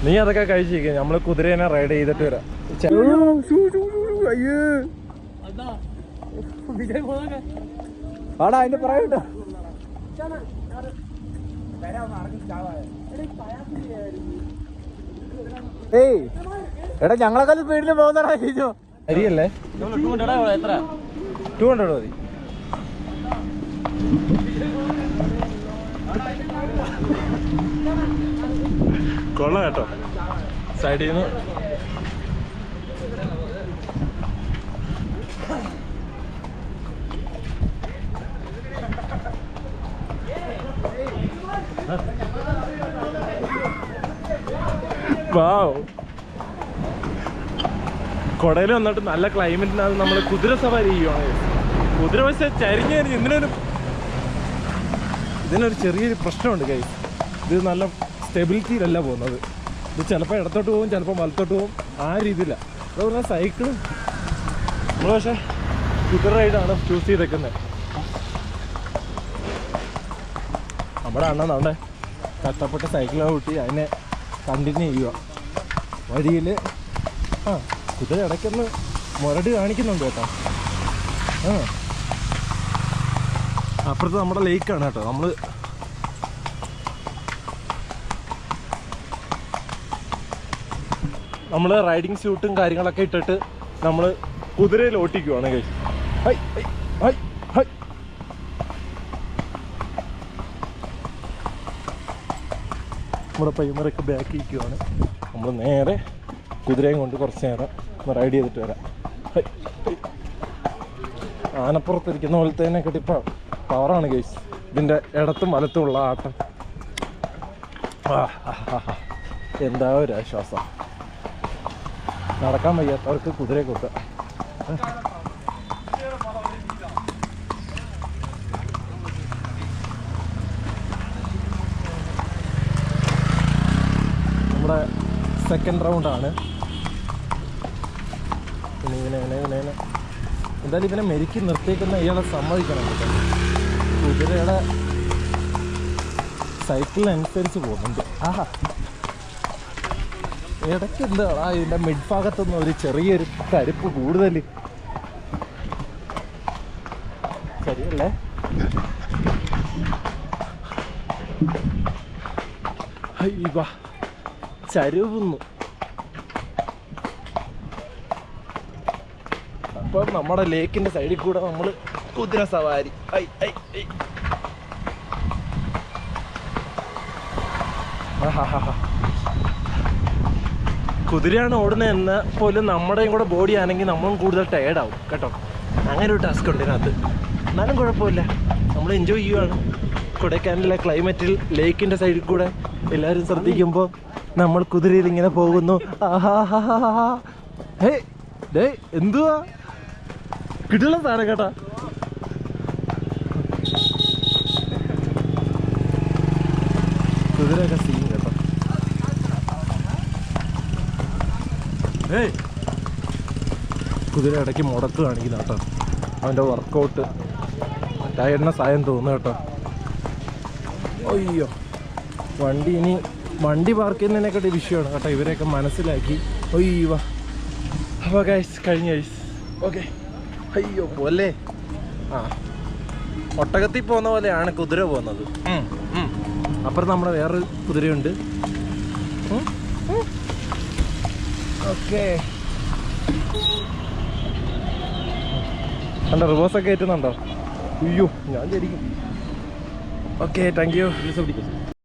നീ അതൊക്കെ കഴിച്ചിരിക്കുക. നമ്മള് കുതിരേനെ റൈഡ് ചെയ്തിട്ട് വരാം. ആടാ അതിന്റെ പറയട്ടോ. ഏയ് എടാ ഞങ്ങളൊക്കെ സ്പീഡിൽ പോകുന്നടാ. ചോദിച്ചോ അരിയല്ലേ? 200 മതി. കൊള്ളാം കേട്ടോ. സൈഡിൽ നിന്ന് കൊടയിൽ വന്നിട്ട് നല്ല ക്ലൈമറ്റിനകത്ത് നമ്മൾ കുതിര സവാരി ചെയ്യുവാണ്. കുതിര പക്ഷേ ചരിഞ്ഞ് ഇതിനൊരു ചെറിയൊരു പ്രശ്നമുണ്ട് കൈ. ഇത് നല്ല സ്റ്റെബിലിറ്റിയിലല്ല പോകുന്നത്. ഇത് ചിലപ്പോൾ ഇടത്തോട്ട് പോകും, ചിലപ്പോൾ വലത്തോട്ട് പോകും. ആ രീതിയിലാണ്. അതുപോലെ സൈക്കിളും നമ്മൾ പക്ഷേ കുതിര റൈഡാണ് ചൂസ് ചെയ്തേക്കുന്നത്. നമ്മുടെ അണ്ണൻ അവിടെ കഷ്ടപ്പെട്ട് സൈക്കിൾ കൂട്ടി അതിനെ കണ്ടിന്യൂ ചെയ്യുക. വഴിയിൽ കുതിര ഇടയ്ക്കൊന്ന് മുരട് കാണിക്കുന്നുണ്ട് കേട്ടോ. അപ്പുറത്ത് നമ്മുടെ ലേക്കാണ് കേട്ടോ. നമ്മൾ റൈഡിങ് സ്യൂട്ടും കാര്യങ്ങളൊക്കെ ഇട്ടിട്ട് നമ്മൾ കുതിരയിൽ ഓട്ടിക്കുവാണ് guys. Hi hi hi hi. നമ്മുടെ പയ്യന്മാരൊക്കെ ബാക്ക് ഇരിക്കുവാണ്. നമ്മൾ നേരെ കുതിരയും കൊണ്ട് കുറച്ച് നേരം റൈഡ് ചെയ്തിട്ട് വരാം. ആനപ്പുറത്തിരിക്കുന്ന പോലത്തേനെക്കെട്ടി ഇപ്പം പവറാണ് ഗൈസ് ഇതിൻ്റെ ഇടത്തും വലത്തും ഉള്ള ആട്ടം. എന്താ ഒരു ആശ്വാസം. നടക്കാൻ വയ്യാത്തവർക്ക് കുതിരയെ കൊടുക്കുക. നമ്മുടെ സെക്കൻഡ് റൗണ്ടാണ്. പിന്നെ ഇവനെ എന്തായാലും ഇവനെ മെരുക്കി നിർത്തിയേക്കുന്ന ഇയാളെ സമ്മതിക്കണം കേട്ടോ. കുതിരയുടെ സൈക്കിളിനനുസരിച്ച് പോകുന്നുണ്ട്. ഇടയ്ക്ക് എന്താ ഇതിൻ്റെ മിഡ് ഭാഗത്തുനിന്ന് ഒരു ചെറിയൊരു കരുപ്പ് കൂടുതൽ. ശരിയല്ലേ? അയ്യോ ചരുവുന്നു. അപ്പം നമ്മുടെ ലേക്കിൻ്റെ സൈഡിൽ കൂടെ നമ്മൾ കുതിര സവാരി. കുതിരയാണ് ഓടുന്നതെന്ന് പോലും നമ്മുടെയും കൂടെ ബോഡി ആണെങ്കിൽ നമ്മളും കൂടുതൽ ടയേർഡാവും കേട്ടോ. അങ്ങനെ ഒരു ടാസ്ക് ഉണ്ട് ഇതിനകത്ത്. എന്നാലും കുഴപ്പമില്ല, നമ്മൾ എൻജോയ് ചെയ്യുവാണ്. കൊടൈക്കനാലിലെ ക്ലൈമറ്റിൽ ലേക്കിൻ്റെ സൈഡിൽ കൂടെ എല്ലാവരും ശ്രദ്ധിക്കുമ്പോൾ നമ്മൾ കുതിരയിൽ ഇങ്ങനെ പോകുന്നു. എന്തുവാ കിട്ടുള്ള സാധനം കേട്ടാ. കുതിരയൊക്കെ സീൻ കേട്ടോ. കുതിര ഇടയ്ക്ക് മുടക്ക് കാണിക്കുന്ന കേട്ടോ. അവൻ്റെ വർക്കൗട്ട് ടയറിനെ സായം തോന്നുന്നു കേട്ടോ. അയ്യോ വണ്ടി പാർക്ക് ചെയ്യുന്നതിനെക്കാട്ടി വിഷയമാണ് കേട്ടോ. ഇവരെയൊക്കെ മനസ്സിലാക്കി. അയ്യോ അപ്പോൾ ഗൈസ് കഴിഞ്ഞ ഗൈസ്. ഓക്കെ. അയ്യോ പോലെ ഒട്ടകത്തിൽ പോകുന്ന പോലെയാണ് കുതിര പോകുന്നത്. അപ്പുറം നമ്മുടെ വേറൊരു കുതിരയുണ്ട്. ഓക്കെ കണ്ടോ റിവേഴ്സൊക്കെ ഏറ്റുന്നുണ്ടോ? അയ്യോ ഞാൻ ശരിക്കും. Okay thank you.